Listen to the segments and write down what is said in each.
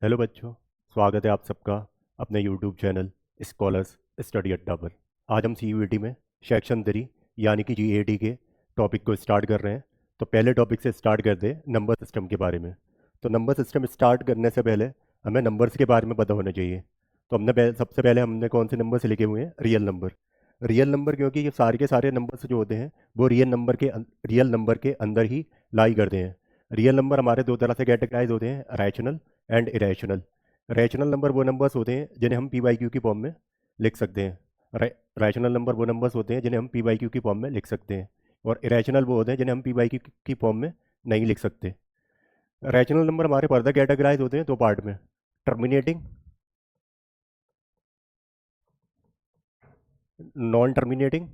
Hello बच्चों। स्वागत है आप सबका अपने यूट्यूब चैनल स्कॉलर्स स्टडी अड्डा पर। आज हम सीयूईटी में सेक्शन 3 यानी कि जीएडी के टॉपिक को स्टार्ट कर रहे हैं। तो पहले टॉपिक से स्टार्ट कर दे नंबर सिस्टम के बारे में। तो नंबर सिस्टम स्टार्ट करने से पहले हमें नंबर्स के बारे में पता होना चाहिए। तो सबसे पहले हमने कौन से नंबर से लिखे हुए हैं? Real number. रियल नंबर क्योंकि ये सारे के सारे नंबर्स जो होते हैं वो रियल नंबर के अंदर ही लाई करते हैं। रियल नंबर हमारे दो तरह से कैटेगराइज होते हैं, rational and irrational. Rational number वो नंबर्स होते हैं जिन्हें हम पी वाई क्यू की फॉर्म में लिख सकते हैं। रैशनल नंबर वो नंबर्स होते हैं जिन्हें हम पी वाई क्यू की फॉर्म में लिख सकते हैं। और इरेशनल वो होते हैं जिन्हें हम पी वाई क्यू की फॉर्म में नहीं लिख सकते। रैशनल नंबर हमारे फर्दर कैटेगराइज होते हैं दो पार्ट में, terminating, non terminating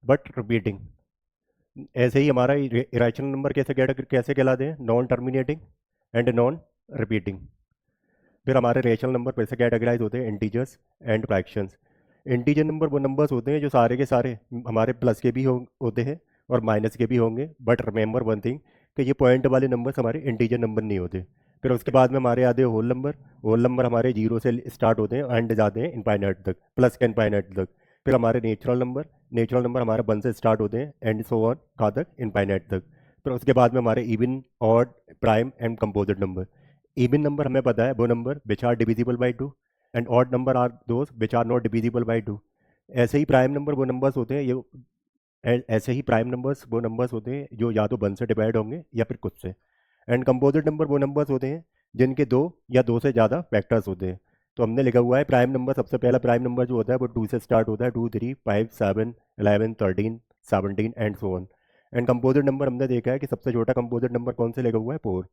but repeating. ऐसे ही हमारा इरेशनल नंबर कैसे कहलाते हैं? Non terminating and non repeating. फिर हमारे रेशनल नंबर फिर से कैटेगराइज होते हैं integers and fractions. Integer number वो नंबर्स होते हैं जो सारे के सारे हमारे प्लस के भी होते हैं और माइनस के भी होंगे, बट रिमेंबर वन थिंग कि ये पॉइंट वाले नंबर्स हमारे इंटीजर नंबर नहीं होते। फिर उसके बाद में हमारे आते हैं होल नंबर। होल नंबर हमारे जीरो से स्टार्ट होते हैं एंड जाते हैं इनफाइनाइट तक, प्लस के इनफाइनाइट तक। फिर हमारे नेचुरल नंबर हमारे वन से स्टार्ट होते हैं एंड सो ऑन कहाँ तक? इनफाइनाइट तक। फिर उसके बाद में हमारे even, odd, prime and composite number. Even number हमें पता है वो number which are divisible by two, and odd number are those which are not divisible by two. ऐसे ही प्राइम नंबर वो नंबर्स होते हैं ऐसे ही प्राइम नंबर्स वो नंबर्स होते हैं जो या तो वन से डिवाइड होंगे या फिर कुछ से। एंड कंपोजिट नंबर वो नंबर्स होते हैं जिनके दो या दो से ज़्यादा फैक्टर्स होते हैं। तो हमने लिखा हुआ है प्राइम नंबर, सबसे पहला प्राइम नंबर जो होता है वो टू से स्टार्ट होता है, 2 3 5 7 11 13 17 and so on. And composite number हमने देखा है कि सबसे छोटा कंपोजिट नंबर कौन से लिखा हुआ है? 4।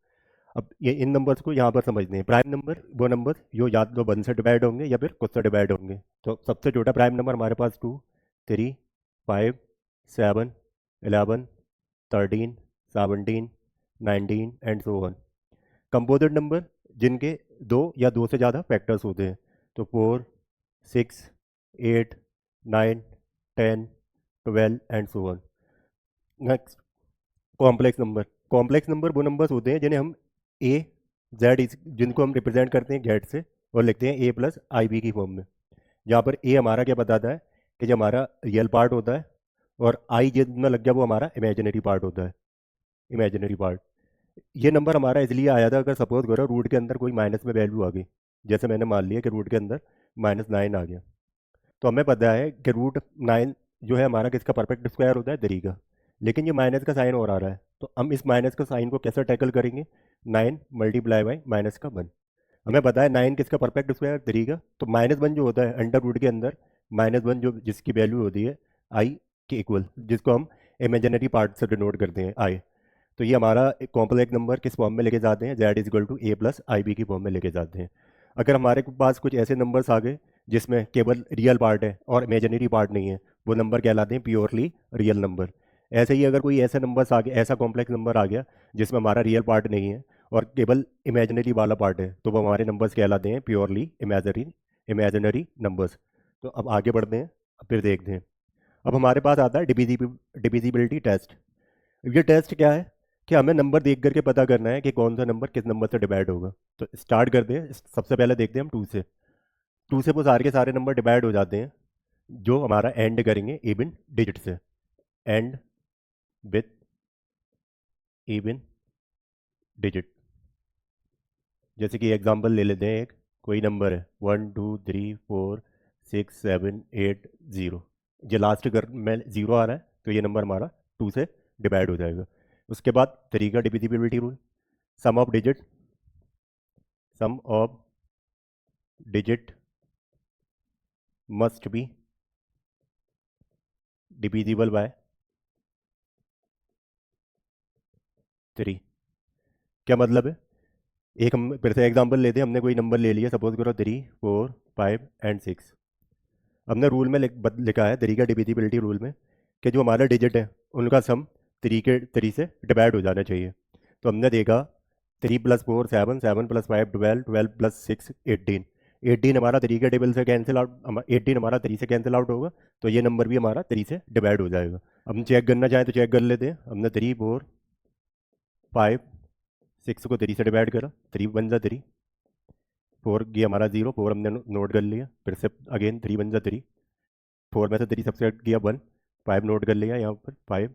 अब ये इन नंबर्स को यहाँ पर समझते हैं। प्राइम नंबर वो नंबर जो या तो वन से डिवाइड होंगे या फिर कुछ से डिवाइड होंगे। तो सबसे छोटा प्राइम नंबर हमारे पास 2 3 5 7 11 13 17 19 and so on. Composite number जिनके दो या दो से ज़्यादा फैक्टर्स होते हैं, तो 4 6 8 9 10 12 and so on. Next, complex number. Complex number वो नंबर्स होते हैं जिन्हें हम ए जेड, जिनको हम रिप्रेजेंट करते हैं जेड से और लिखते हैं ए प्लस आई बी की फॉर्म में। जहाँ पर ए हमारा क्या बताता है कि जो हमारा रियल पार्ट होता है, और आई जितना लग गया वो हमारा इमेजिनरी पार्ट होता है, इमेजिनरी पार्ट। ये नंबर हमारा इसलिए आया था, अगर सपोज करो रूट के अंदर कोई माइनस में वैल्यू आ गई, जैसे मैंने मान लिया कि रूट के अंदर -9 आ गया, तो हमें पता है कि रूट 9 जो है हमारा किसका परफेक्ट स्क्वायर होता है? 3 का। लेकिन ये माइनस का साइन और आ रहा है, तो हम इस माइनस का साइन को कैसे टैकल करेंगे? 9 मल्टीप्लाई बाई -1। हमें पता है 9 किसका परफेक्ट स्क्वायर? 3 का। तो -1 जो होता है अंडर रूट के अंदर, -1 जो जिसकी वैल्यू होती है आई के इक्वल, जिसको हम इमेजिनरी पार्ट से डिनोट करते हैं आई। तो ये हमारा कॉम्प्लेक्स नंबर किस फॉर्म में लेके जाते हैं? Z is equal to A plus I B की फॉर्म में लेके जाते हैं। अगर हमारे पास कुछ ऐसे नंबर्स आ गए जिसमें केवल रियल पार्ट है और इमेजिनरी पार्ट नहीं है, वो नंबर कहलाते हैं प्योरली रियल नंबर। ऐसे ही अगर कोई ऐसे नंबर्स आ गए, ऐसा कॉम्प्लेक्स नंबर आ गया जिसमें हमारा रियल पार्ट नहीं है और केवल इमेजिनरी वाला पार्ट है, तो वो हमारे नंबर्स कहलाते हैं प्योरली इमेजिनरी नंबर्स। तो अब आगे बढ़ते हैं, अब फिर देखते हैं। अब हमारे पास आता है डिविजिबिलिटी टेस्ट। ये टेस्ट क्या है कि हमें नंबर देख करके पता करना है कि कौन सा नंबर किस नंबर से डिवाइड होगा। तो स्टार्ट करते हैं, सबसे पहले देखते हैं हम 2 से। 2 से वो सारे के सारे नंबर डिवाइड हो जाते हैं जो हमारा एंड करेंगे इवन डिजिट से। And with even digit. जैसे कि एग्जांपल ले लेते हैं, एक कोई नंबर है 1 2 3 4 6 7 8 0। ये लास्ट कर में 0 आ रहा है, तो ये नंबर हमारा 2 से डिवाइड हो जाएगा। उसके बाद 3 का divisibility rule, sum of digit, sum of digit must be divisible by 3। क्या मतलब है? एक हम फिर से एग्जांपल लेते हैं। हमने कोई नंबर ले लिया, सपोज करो 3 4 5 एंड 6। हमने रूल में लिखा है 3 का डिविजिबिलिटी रूल में कि जो हमारा डिजिट है उनका सम 3 से डिवाइड हो जाना चाहिए। तो हमने देखा 3 + 4 7, 7 + 5 12, 12 + 6 18। 18 हमारा 3 के टेबल से कैंसिल आउट, 18 हमारा 3 से कैंसिल आउट होगा, तो ये नंबर भी हमारा 3 से डिवाइड हो जाएगा। अब हम चेक करना चाहें तो चेक कर लेते हैं। हमने 3 4 5 6 को 3 से डिवाइड करा, 3 × 1 = 3, 4 ये हमारा 0, 4 हमने नोट कर लिया, फिर से अगेन 3 बन जा 3, 4 में से 3 सब्ट्रैक्ट किया 1, 5 नोट कर लिया यहाँ पर 5,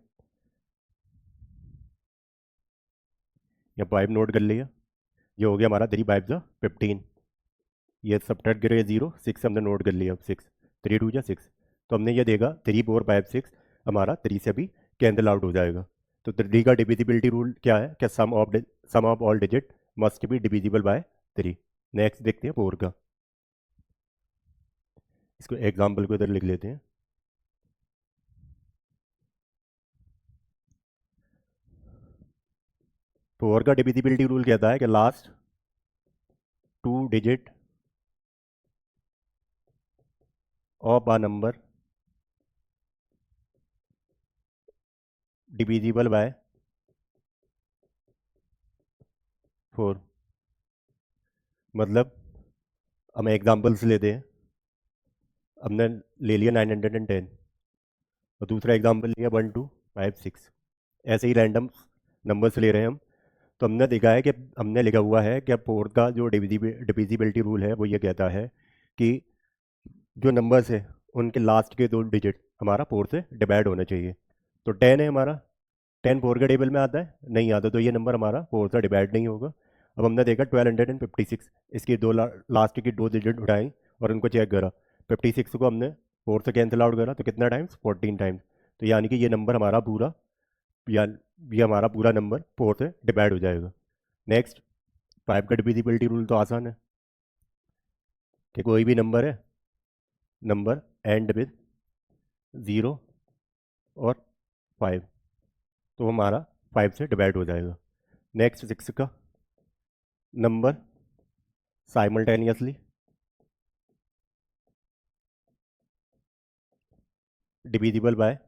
या 5 नोट कर लिया, ये हो गया हमारा 3 5 जा 15, ये सब्ट्रैक्ट गिरे 0, 6 हमने नोट कर लिया, अब 6, 3 2 जा 6, तो हमने ये देखा 3 4 5 6 हमारा 3 से भी कैंसिल आउट हो जाएगा। तो 3 का डिविजिबिलिटी रूल क्या है कि sum of all digit must be divisible by 3। Next देखते हैं 4 का, इसको एग्जाम्पल को इधर लिख लेते हैं। फोर का डिविजिबिलिटी रूल कहता है कि last 2 digit of a number divisible by 4। मतलब हम एग्जाम्पल्स लेते हैं, हमने ले लिया 910 और दूसरा एग्जाम्पल लिया 1 2 5 6, ऐसे ही रैंडम नंबर्स ले रहे हैं हम। तो हमने देखा है कि हमने लिखा हुआ है कि फोर का जो डिविजिबिलिटी रूल है वो ये कहता है कि जो नंबर्स है उनके लास्ट के 2 डिजिट हमारा 4 से डिवाइड होना चाहिए। तो 10 है हमारा, 10 4 के टेबल में आता है, नहीं आता, तो ये नंबर हमारा 4 से डिवाइड नहीं होगा। अब हमने देखा 1256, इसकी दो लास्ट की 2 डिजिट उठाई और उनको चेक करा, 56 को हमने 4 से कैंसिल आउट करा, तो कितना टाइम्स 14 टाइम्स, तो यानी कि ये नंबर हमारा पूरा, या ये हमारा पूरा नंबर 4 से डिवाइड हो जाएगा। नेक्स्ट 5 का डिविजिबिलिटी रूल तो आसान है कि कोई भी नंबर है, नंबर एंड विद 0 और 5, तो हमारा 5 से डिवाइड हो जाएगा। नेक्स्ट 6 का, number simultaneously divisible by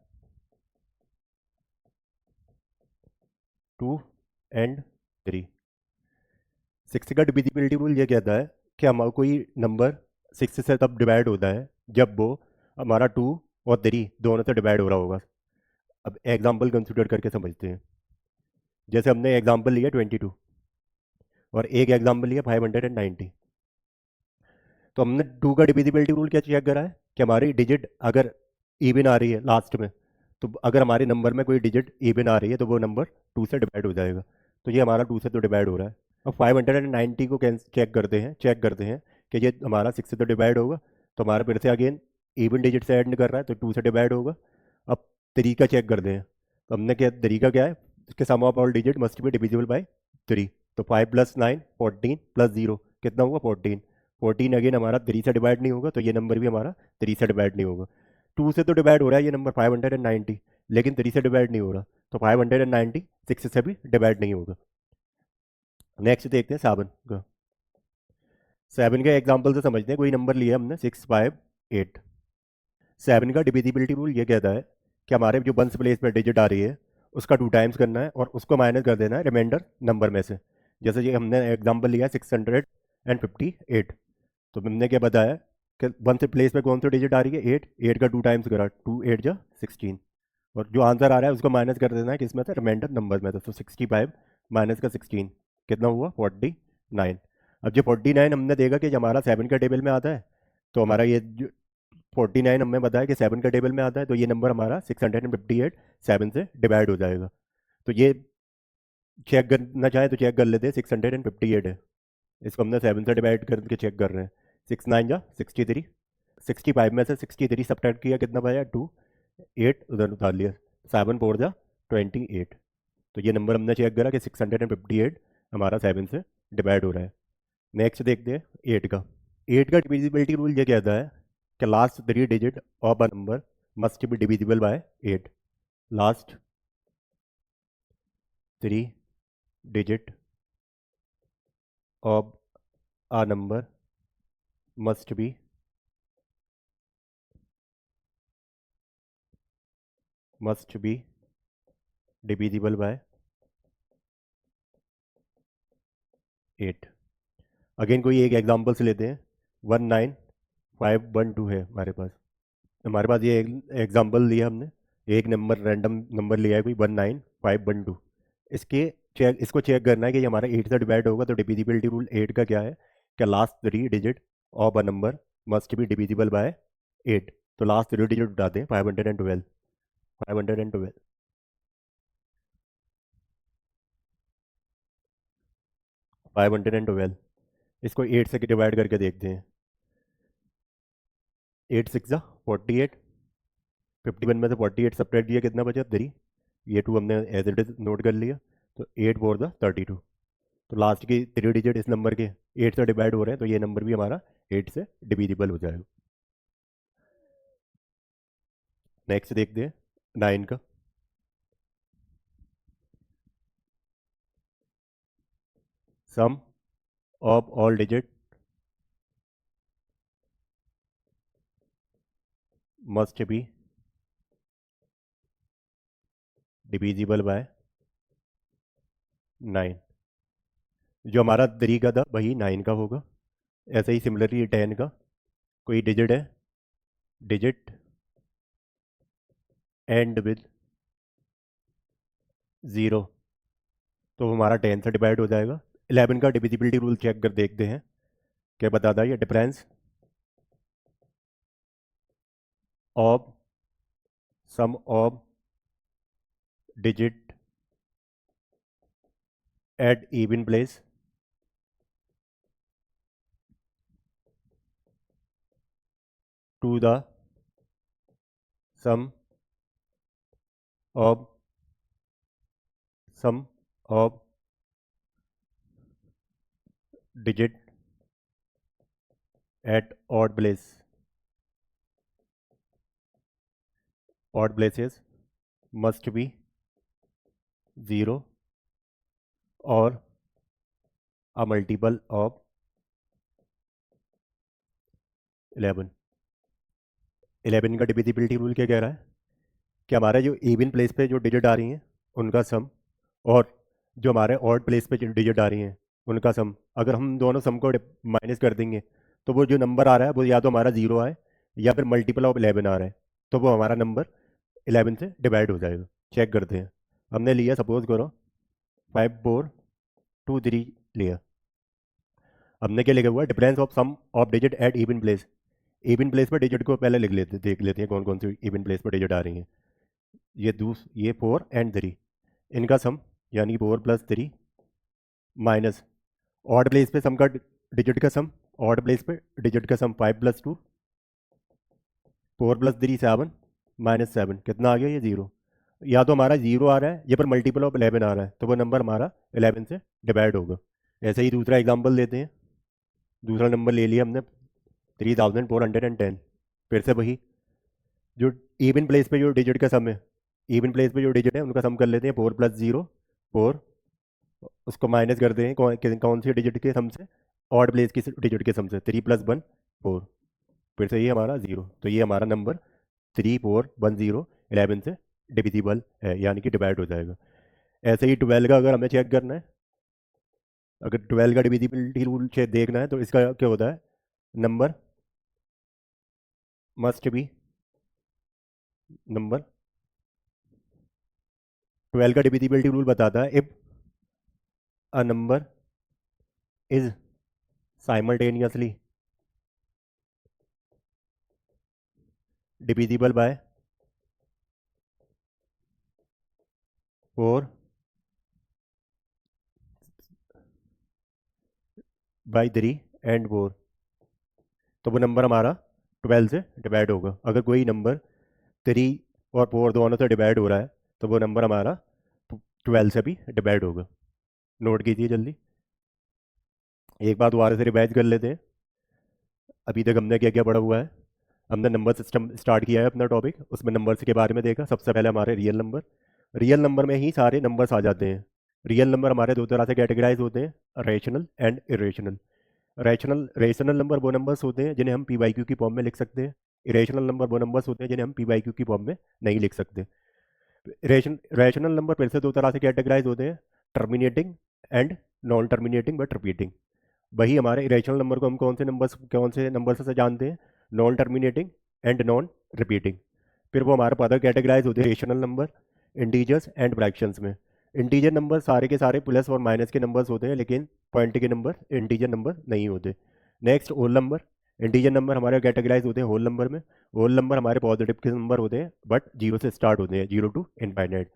2 and 3। 6 का डिविजिबिलिटी रूल ये कहता है कि हमारा कोई नंबर 6 से तब डिवाइड होता है जब वो हमारा 2 और 3 दोनों से डिवाइड हो रहा होगा। अब एग्जाम्पल कंसिडर करके समझते हैं। जैसे हमने एग्जाम्पल लिया 22 और एक एग्जाम्पल लिया 590, तो हमने 2 का डिविजिबिलिटी रूल क्या चेक करा है कि हमारी डिजिट अगर इवन आ रही है लास्ट में, तो अगर हमारे नंबर में कोई डिजिट इवन आ रही है तो वो नंबर 2 से डिवाइड हो जाएगा। तो ये हमारा 2 से तो डिवाइड हो रहा है। अब 590 को चेक करते हैं कि ये हमारा 6 से तो डिवाइड होगा, तो हमारा फिर से अगेन इवन डिजिट से ऐड कर रहा है, तो 2 से डिवाइड होगा। अब तरीका चेक करते हैं, तो हमने क्या तरीका क्या है कि sum of all digit must be divisible by 3। तो 5 + 9 14 + 0 कितना हुआ 14, 14 अगेन हमारा 3 से डिवाइड नहीं होगा, तो ये नंबर भी हमारा 3 से डिवाइड नहीं होगा। 2 से तो डिवाइड हो रहा है ये नंबर 590, लेकिन 3 से डिवाइड नहीं हो रहा, तो 590 6 से भी डिवाइड नहीं होगा। नेक्स्ट देखते हैं 7 का। 7 के एग्जाम्पल से समझते हैं। कोई नंबर लिया हमने 6 5 8। 7 का डिविजिबिलिटी रूल ये कहता है कि हमारे जो वंस प्लेस में डिजिट आ रही है उसका 2 टाइम्स करना है और उसको माइनस कर देना है रिमाइंडर नंबर में से। जैसे ये हमने एग्जाम्पल लिया 658, तो हमने क्या बताया कि वन से प्लेस में कौन सी डिजिट आ रही है 8, 8 का 2 टाइम्स करा, 2 8 जा 16, और जो आंसर आ रहा है उसको माइनस कर देना है किसमें से, रिमाइंडर नंबर में से। तो 65 माइनस का 16 कितना हुआ 49। अब जो 49 हमने देखा कि हमारा 7 का टेबल में आता है, तो हमारा ये जो 49 हमें बताया कि 7 का टेबल में आता है, तो ये नंबर हमारा 658 7 से डिवाइड हो जाएगा। तो ये चेक करना चाहे तो चेक कर लेते हैं, 658 है, इसको हमने 7 से डिवाइड करके चेक कर रहे हैं। 6 9 जा 63, 65 में से 63 सब्ट्रैक्ट किया कितना बचा 2, 8 उधर उतार लिया, 7 4 जा 28। तो ये नंबर हमने चेक करा कि 658 हमारा 7 से डिवाइड हो रहा है। नेक्स्ट देखते हैं 8 का। 8 का डिविजिबिलिटी रूल ये कहता है कि last 3 digit of a number must be divisible bye 8। Last 3 digit of a number must be divisible bye 8। Again कोई एक एग्जांपल से लेते हैं, 19512 है हमारे पास ये एग्जांपल लिया हमने, एक नंबर रैंडम नंबर लिया है कोई 19512। इसको चेक करना है कि ये हमारा 8 से डिवाइड होगा। तो डिविजिबिलिटी रूल 8 का क्या है कि last 3 digit of a number must be divisible bye 8। तो लास्ट 3 डिजिट उठा दें, 512, 512, 512। इसको 8 से डिवाइड करके देखते हैं। 8 6 48, 51 में से 48 सब्ट्रैक्ट दिया, कितना बचा 3। ये 2 हमने एज इट इज नोट कर लिया। तो 8 4 द 32। तो लास्ट की 3 डिजिट इस नंबर के 8 से डिवाइड हो रहे हैं, तो ये नंबर भी हमारा 8 से डिविजिबल हो जाएगा। नेक्स्ट देखते हैं 9 का। Sum of all digit must be divisible by 9। जो हमारा 3 का था वही 9 का होगा। ऐसे ही सिमिलरली 10 का कोई डिजिट है, डिजिट एंड विद 0, तो हमारा 10 से डिवाइड हो जाएगा। 11 का डिविजिबिलिटी रूल चेक कर देखते हैं क्या बताता है ये। Difference of sum of digit at even place to the sum of sum of digit at odd place, odd places must be 0 और a multiple of 11। 11 का डिविजिबिलिटी रूल क्या कह रहा है कि हमारे जो इवन प्लेस पे जो डिजिट आ रही हैं उनका सम, और जो हमारे ऑड प्लेस पे जो डिजिट आ रही हैं उनका सम, अगर हम दोनों सम को माइनस कर देंगे तो वो जो नंबर आ रहा है वो या तो हमारा 0 आए या फिर मल्टीपल ऑफ 11 आ रहा है, तो वो हमारा नंबर 11 से डिवाइड हो जाएगा। चेक करते हैं। हमने लिया, सपोज करो 5 4 2 3 लिया। हमने क्या लिखा हुआ है, difference of sum of digit at even place. Even place पर डिजिट को पहले लिख लेते, देख लेते हैं कौन कौन सी इवन प्लेस पर डिजिट आ रही हैं। ये 4 एंड 3, इनका सम यानी 4 + 3 माइनस ऑड प्लेस पे सम का डिजिट का सम, ऑड प्लेस पे डिजिट का सम 5 + 2, 4 + 3 7 -7, कितना आ गया ये 0। या तो हमारा 0 आ रहा है या फिर मल्टीपल ऑफ 11 आ रहा है, तो वो नंबर हमारा 11 से डिवाइड होगा। ऐसे ही दूसरा एग्जाम्पल लेते हैं। दूसरा नंबर ले लिया हमने 3410। फिर से वही जो इवन प्लेस पे जो डिजिट का सम है, इवन प्लेस पे जो डिजिट है उनका सम कर लेते हैं। 4 + 0 4, उसको माइनस कर दें कौन सी डिजिट के सम से, ऑड प्लेस की डिजिट के सम से। 3 + 1 4, फिर से ये हमारा 0। तो ये हमारा नंबर 3 4 1 0 11 से डिविजिबल है, यानी कि डिवाइड हो जाएगा। ऐसे ही 12 का अगर हमें चेक करना है, अगर 12 का डिविजिबिलिटी रूल देखना है तो इसका क्या होता है, नंबर मस्ट बी, नंबर 12 का डिविजिबिलिटी रूल बताता है if a number is simultaneously divisible by 4 by 3 and 4, तो वो नंबर हमारा 12 से डिवाइड होगा। अगर कोई नंबर 3 और 4 दोनों से डिवाइड हो रहा है तो वो नंबर हमारा 12 से भी डिवाइड होगा। नोट कीजिए जल्दी। एक बार दोबारा से रिवाइज कर लेते हैं। अभी तक हमने क्या क्या पढ़ा हुआ है। हमने नंबर सिस्टम स्टार्ट किया है अपना टॉपिक, उसमें नंबर्स के बारे में देखा। सबसे पहले हमारे रियल नंबर, रियल नंबर में ही सारे नंबर्स आ जाते हैं। रियल नंबर हमारे दो तरह से कैटेगराइज होते हैं, rational and irrational. Rational number वो नंबर्स होते हैं जिन्हें हम पी वाई क्यू की फॉर्म में लिख सकते हैं। इरेशनल नंबर वो नंबर्स होते हैं जिन्हें हम पी वाई क्यू की फॉर्म में नहीं लिख सकते। रेशनल नंबर फिर से दो तरह से कैटेगराइज होते हैं, terminating and non terminating but repeating. वही हमारे इरेशनल नंबर को हम कौन से नंबर से जानते हैं, non terminating and non repeating. फिर वो हमारे अदर कैटेगराइज होते हैं rational number, integers and fractions में। इंटीजर नंबर सारे के सारे प्लस और माइनस के नंबर्स होते हैं, लेकिन पॉइंट के नंबर इंटीजर नंबर नहीं होते। Next whole number, integer number हमारे कैटेगराइज होते हैं होल नंबर में। होल नंबर हमारे पॉजिटिव के नंबर होते हैं बट जीरो से स्टार्ट होते हैं, जीरो टू इनफाइनाइट।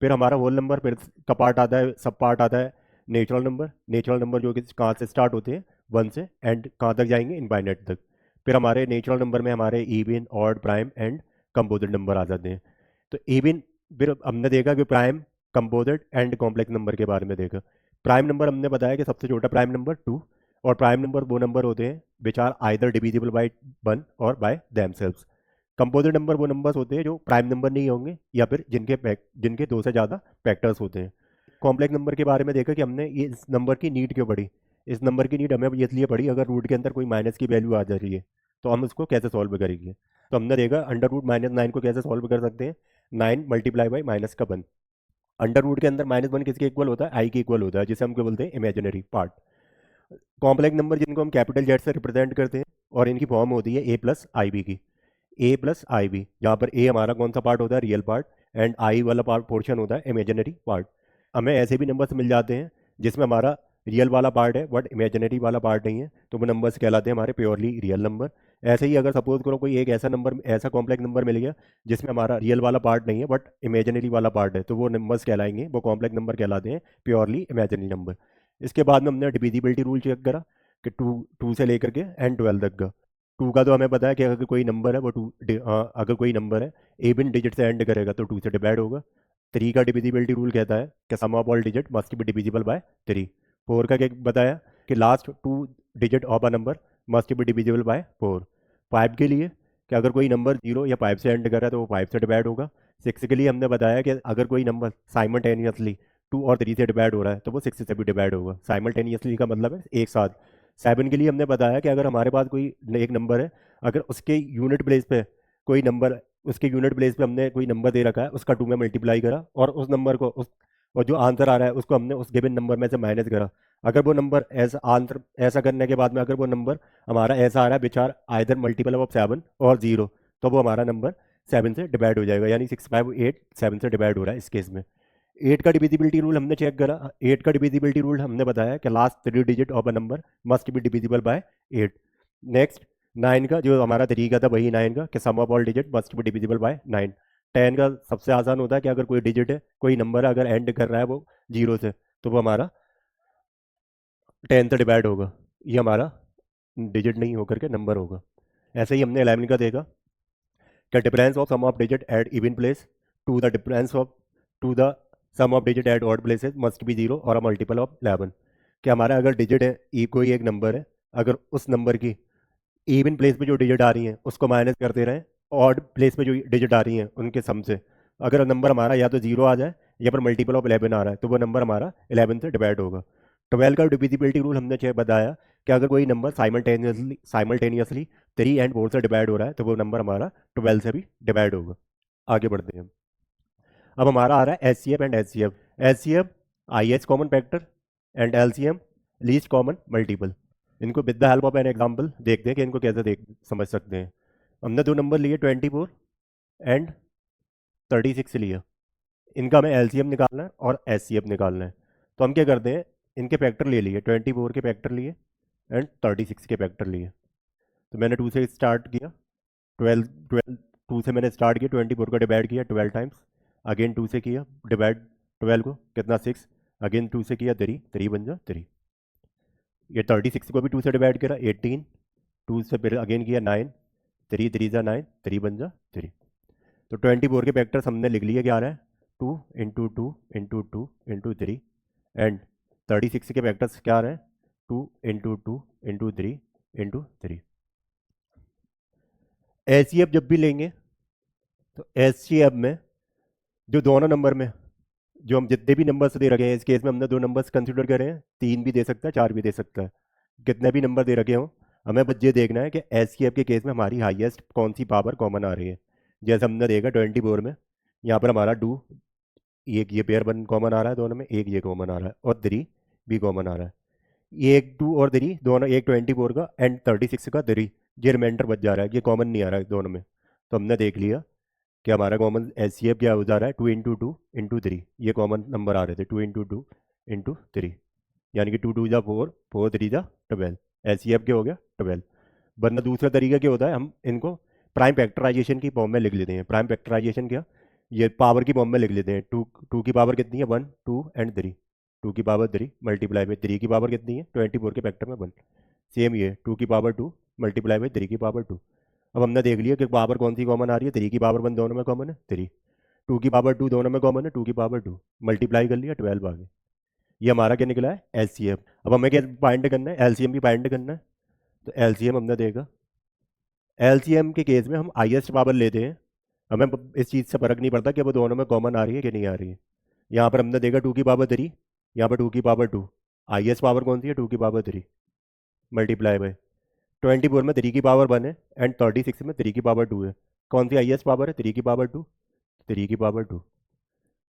फिर हमारा होल नंबर फिर का पार्ट आता है, सब पार्ट आता है नेचुरल नंबर। नेचुरल नंबर जो कि कहाँ से स्टार्ट होते हैं, वन से, एंड कहाँ तक जाएंगे, इनफाइनाइट तक। फिर हमारे नेचुरल नंबर में हमारे even, odd, prime and composite number आ जाते हैं। तो इवन फिर हमने देखा कि prime, composite and complex number के बारे में देखा। प्राइम नंबर हमने बताया कि सबसे छोटा प्राइम नंबर 2, और प्राइम नंबर वो नंबर होते हैं which are either divisible by 1 और बाय देमसेल्व्स। कंपोजिट नंबर वो नंबर्स होते हैं जो प्राइम नंबर नहीं होंगे या फिर जिनके दो से ज़्यादा फैक्टर्स होते हैं। कॉम्प्लेक्स नंबर के बारे में देखा कि हमने ये इस नंबर की नीड क्यों पड़ी। इस नंबर की नीड हमें इसलिए पड़ी, अगर रूट के अंदर कोई माइनस की वैल्यू आ जा रही है तो हम उसको कैसे सॉल्व करेंगे। तो हमने देखा अंडर रूट -9 को कैसे सॉल्व कर सकते हैं, 9 मल्टीप्लाई बाई माइनस का 1। अंडर रूट के अंदर -1 किसके इक्वल होता है, आई के इक्वल होता है, जिसे हम क्या बोलते हैं, इमेजिनरी पार्ट। कॉम्प्लेक्स नंबर जिनको हम कैपिटल जेड से रिप्रेजेंट करते हैं, और इनकी फॉर्म होती है ए प्लस आई बी की। ए प्लस आई बी, जहाँ पर ए हमारा कौन सा पार्ट होता है, रियल पार्ट, एंड आई वाला पार्ट पोर्शन होता है इमेजिनरी पार्ट। हमें ऐसे भी नंबर्स मिल जाते हैं जिसमें हमारा रियल वाला पार्ट है बट इमेजिनरी वाला पार्ट नहीं है, तो वो नंबर्स कहलाते हैं हमारे प्योरली रियल नंबर। ऐसे ही अगर सपोज करो कोई एक ऐसा नंबर, ऐसा कॉम्प्लेक्स नंबर मिल गया जिसमें हमारा रियल वाला पार्ट नहीं है बट इमेजिनरी वाला पार्ट है, तो वो नंबर्स कहलाएंगे, वो कॉम्प्लेक्स नंबर कहलाते हैं प्योरली इमेजिनरी नंबर। इसके बाद में हमने डिविजिबिलिटी रूल चेक करा कि टू टू से लेकर के एंड 12 तक का। टू का तो हमें पता है कि अगर कोई नंबर है वो अगर कोई नंबर है इवन डिजिट से एंड करेगा तो 2 से डिवाइड होगा। 3 का डिविजिबिलिटी रूल कहता है कि sum of all digit must be divisible by 3। 4 का क्या बताया कि last 2 digit of a number must be divisible by 4। 5 के लिए कि अगर कोई नंबर 0 या 5 से एंड कर रहा है तो वो 5 से डिवाइड होगा। 6 के लिए हमने बताया कि अगर कोई नंबर साइमल्टेनियसली 2 और 3 से डिवाइड हो रहा है तो वो 6 से भी डिवाइड होगा। साइमल्टेनियसली का मतलब है एक साथ। 7 के लिए हमने बताया कि अगर हमारे पास कोई एक नंबर है, अगर उसके यूनिट प्लेस पे कोई नंबर, उसके यूनिट प्लेस पे हमने कोई नंबर दे रखा है, उसका 2 में मल्टीप्लाई करा और उस नंबर को उस, और जो आंसर आ रहा है उसको हमने उस गिवन नंबर में से माइनस करा। अगर वो नंबर ऐसा आंसर, ऐसा करने के बाद में अगर वो नंबर हमारा ऐसा आ रहा है which are either multiple of 7 और 0, तो वो हमारा नंबर 7 से डिवाइड हो जाएगा, यानी 6, 5, 8 7 से डिवाइड हो रहा है इस केस में। 8 का डिविजिबिलिटी रूल हमने चेक करा। 8 का डिविजिबिलिटी रूल हमने बताया कि last 3 digit of a number must be divisible bye 8। Next 9 का, जो हमारा तरीका था वही 9 का कि sum of all digit must be divisible by 9। 10 का सबसे आसान होता है कि अगर कोई डिजिट है, कोई नंबर अगर एंड कर रहा है वो 0 से, तो वो हमारा 10 से डिवाइड होगा, ये हमारा डिजिट नहीं होकर के नंबर होगा। ऐसे ही हमने 11 का देखा कि difference of sum of digit at even place to the difference of to the sum of digit at odd places must be 0 और अ मल्टीपल ऑफ 11। कि हमारा अगर डिजिट है, कोई एक नंबर है, अगर उस नंबर की इवन प्लेस पे जो डिजिट आ रही हैं उसको माइनस करते रहें, ऑड प्लेस पे जो डिजिट आ रही हैं उनके सम से, अगर नंबर हमारा या तो 0 आ जाए या फिर मल्टीपल ऑफ 11 आ रहा है, तो वो नंबर हमारा 11 से डिवाइड होगा। 12 का डिविजिबिलिटी रूल हमने बताया कि अगर कोई नंबर साइमल्टेनियसली 3 एंड 4 से डिवाइड हो रहा है तो वो नंबर हमारा 12 से भी डिवाइड होगा। आगे बढ़ते हैं। अब हमारा आ रहा है H C F and H C F. H C F highest common factor and L C M least common multiple. इनको with the help of an example देखते हैं कि इनको कैसे समझ सकते हैं। हमने दो नंबर लिए 24 एंड 36 लिए, इनका हमें एलसीएम निकालना है और एचसीएफ निकालना है। तो हम क्या करते हैं, इनके फैक्टर ले लिए, 24 के फैक्टर लिए एंड 36 के फैक्टर लिए। तो मैंने 2 से स्टार्ट किया, 12 12 2 से मैंने स्टार्ट किया, 24 को डिवाइड किया 12 टाइम्स, अगेन 2 से किया डिवाइड 12 को, कितना 6, अगेन 2 से किया 3, 3 बन जा 3। ये 36 को भी 2 से डिवाइड करा 18, 2 से फिर अगेन किया 9, 3 3 जा 9, 3 बन जा 3। तो 24 के फैक्टर्स हमने लिख लिए, क्या आ रहा है 2 इंटू 2 इंटू 2 इंटू 3, एंड 36 के फैक्टर्स क्या आ रहे हैं 2 इंटू 2 इंटू 3 इंटू 3। एच जब भी लेंगे तो एच में जो दोनों नंबर में जो हम जितने भी नंबर्स दे रखे हैं, इस केस में हमने 2 नंबर्स कंसिडर करे हैं, 3 भी दे सकता है 4 भी दे सकता है, कितने भी नंबर दे रखे हो, हमें बस ये देखना है कि एच के केस में हमारी हाईएस्ट कौन सी पावर कॉमन आ रही है। जैसे हमने देखा 24 में यहाँ पर हमारा 2, एक ये पेयर बन कॉमन आ रहा है दोनों में, एक ये कॉमन आ रहा है और 3 भी कॉमन आ रहा है। एक 2 और 3 दोनों, एक 24 का एंड 36 का 3, ये रिमाइंडर बच जा रहा है, ये कॉमन नहीं आ रहा है दोनों में। तो हमने देख लिया कि हमारा कॉमन एच क्या हो जा रहा है 2 इंटू 2 इंटू 3, ये कॉमन नंबर आ रहे थे 2 इंटू 2 इंटू 3, यानी कि 2 2 जा 4, 4 3 जा 12। HCF क्या हो गया 12। वरना दूसरा तरीका क्या होता है, हम इनको प्राइम फैक्टराइजेशन की फॉर्म में लिख लेते हैं। प्राइम फैक्टराइजेशन क्या, ये पावर की फॉर्म में लिख लेते हैं। टू की पावर कितनी है 1 2 एंड 3, 2 की पावर 3 मल्टीप्लाई में 3 की पावर कितनी है 24 के फैक्टर में 1। सेम ये 2 की पावर 2 मल्टीप्लाई में 3 की पावर 2। अब हमने देख लिया कि पावर कौन सी कॉमन आ रही है, 3 की पावर 1 दोनों में कॉमन है 3, 2 की पावर 2 दोनों में कॉमन है 2 की पावर 2, मल्टीप्लाई कर लिया 12 आ गया। ये हमारा क्या निकला है LCM। अब हमें क्या फाइंड करना है, LCM भी फाइंड करना है। तो LCM हमने देखा, LCM के केस में हम हाईएस्ट पावर लेते हैं, हमें इस चीज़ से फर्क नहीं पड़ता कि वो दोनों में कॉमन आ रही है कि नहीं आ रही है। यहाँ पर हमने देखा 2 की पावर 3, यहाँ पर 2 की पावर 2, हाईएस्ट पावर कौन सी है 2 की पावर 3 मल्टीप्लाई बाय 24 में 3 की पावर 1 है एंड 36 में 3 की पावर 2 है। कौन सी हाईएस्ट पावर है 3 की पावर 2, 3 की पावर 2,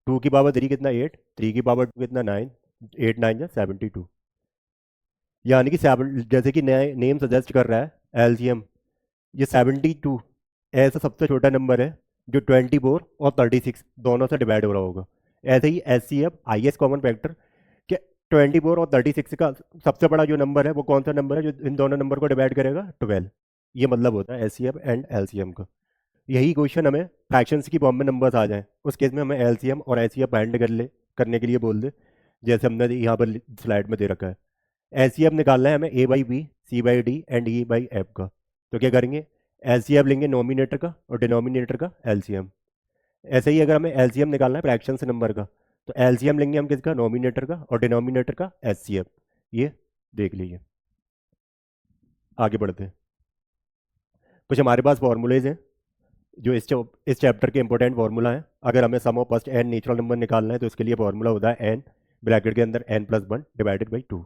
2 की पावर 3 कितना 8, 3 की पावर 2 कितना 9, 8 9 या 72। यानी कि जैसे कि नया नेम सजेस्ट कर रहा है LCM, ये 72 ऐसा सबसे छोटा नंबर है जो 24 और 36 दोनों से डिवाइड हो रहा होगा। ऐसे ही HCF हाईएस्ट कॉमन फैक्टर कि 24 और 36 का सबसे बड़ा जो नंबर है वो कौन सा नंबर है जो इन दोनों नंबर को डिवाइड करेगा 12। ये मतलब होता है HCF एंड LCM का। यही क्वेश्चन हमें फ्रैक्शंस की फॉर्म में नंबर्स आ जाएं, उस केस में हमें LCM और HCF फाइंड करने के लिए बोल दे, जैसे हमने यहाँ पर स्लाइड में दे रखा है। LCM निकालना है हमें A/B C/D एंड E/F का। तो क्या करेंगे, LCM लेंगे नोमिनेटर का और डिनोमिनेटर का LCM। ऐसे ही अगर हमें LCM निकालना है फ्रैक्शंस नंबर का, तो LCM लेंगे हम किसका, नोमिनेटर का, और डिनोमिनेटर का HCF। ये देख लीजिए। आगे बढ़ते हैं, कुछ हमारे पास फॉर्मूलेज हैं जो इस चैप्टर के इंपॉर्टेंट फार्मूला है। अगर हमें sum of first N natural number निकालना है तो इसके लिए फार्मूला होता है एन ब्रैकेट के अंदर n+1 डिवाइडेड बाई 2।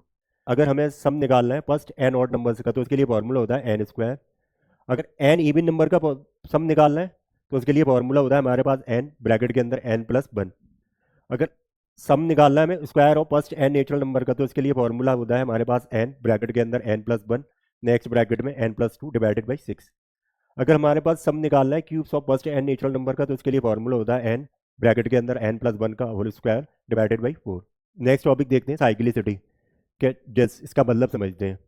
अगर हमें सम निकालना है फर्स्ट एन ऑड नंबर का तो उसके लिए फार्मूला होता है n²। अगर एन इवन नंबर का सम निकालना है तो उसके लिए फार्मूला होता है हमारे पास n ब्रैकेट के अंदर n+1। अगर सम निकालना है हमें square of first N natural number का तो उसके लिए फार्मूला होता है हमारे पास n ब्रैकेट के अंदर n+1 नेक्स्ट ब्रैकेट में n+2 डिवाइडेड बाई 6। अगर हमारे पास सम निकालना है cubes of first N natural number का तो उसके लिए फॉर्मूला होता है n ब्रैकेट के अंदर n+1 का whole square divided by 4। Next topic देखते हैं साइक्लिसिटी के, जैसे इसका मतलब समझते हैं।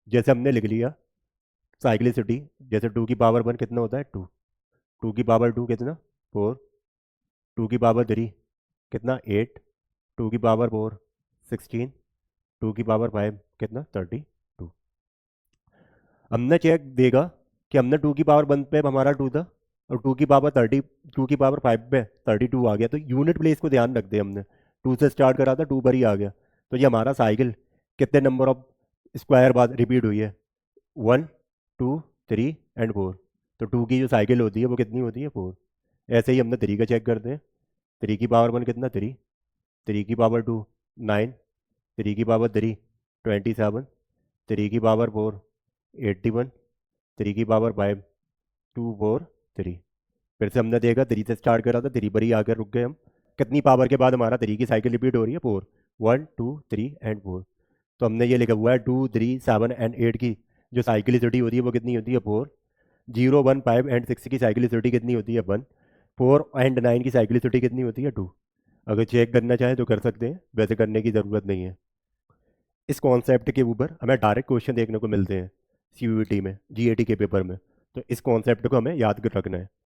जैसे हमने लिख लिया साइक्लिसिटी, जैसे 2 की पावर 1 कितना होता है 2, 2 की पावर 2 कितना 4, 2 की पावर 3 कितना 8, 2 की पावर 4 16, 2 की पावर 5 कितना 32। हमने चेक देगा कि हमने 2 की पावर 1 पे हमारा 2 था और 2 की पावर 2 की पावर 5 पे 32 आ गया। तो यूनिट प्लेस को ध्यान रखते हैं, हमने 2 से स्टार्ट करा था 2 पर ही आ गया। तो ये हमारा साइकिल कितने नंबर ऑफ स्क्वायर बाद रिपीट हुई है 1 2 3 एंड 4। तो 2 की जो साइकिल होती है वो कितनी होती है 4। ऐसे ही हमने 3 का चेक करते हैं, 3 की पावर 1 कितना 3, 3 की पावर 2 9, 3 की पावर 3 27, 3 की पावर 4 81, 3 की पावर 5 2 4 3। फिर से हमने देखा 3 से स्टार्ट करा था 3 पर ही आकर रुक गए हम। कितनी पावर के बाद हमारा 3 की साइकिल रिपीट हो रही है 4, 1 2 3 एंड 4। तो हमने ये लिखा हुआ है 2 3 7 एंड 8 की जो साइकिलिसिटी होती है वो कितनी होती है 4, 0 1 5 एंड 6 की साइकिलिसिटी कितनी होती है 1, 4 एंड 9 की साइकिलिसिटी कितनी होती है 2। अगर चेक करना चाहें तो कर सकते हैं, वैसे करने की ज़रूरत नहीं है। इस कॉन्सेप्ट के ऊपर हमें डायरेक्ट क्वेश्चन देखने को मिलते हैं CUET में, GAT के पेपर में। तो इस कॉन्सेप्ट को हमें याद कर रखना है।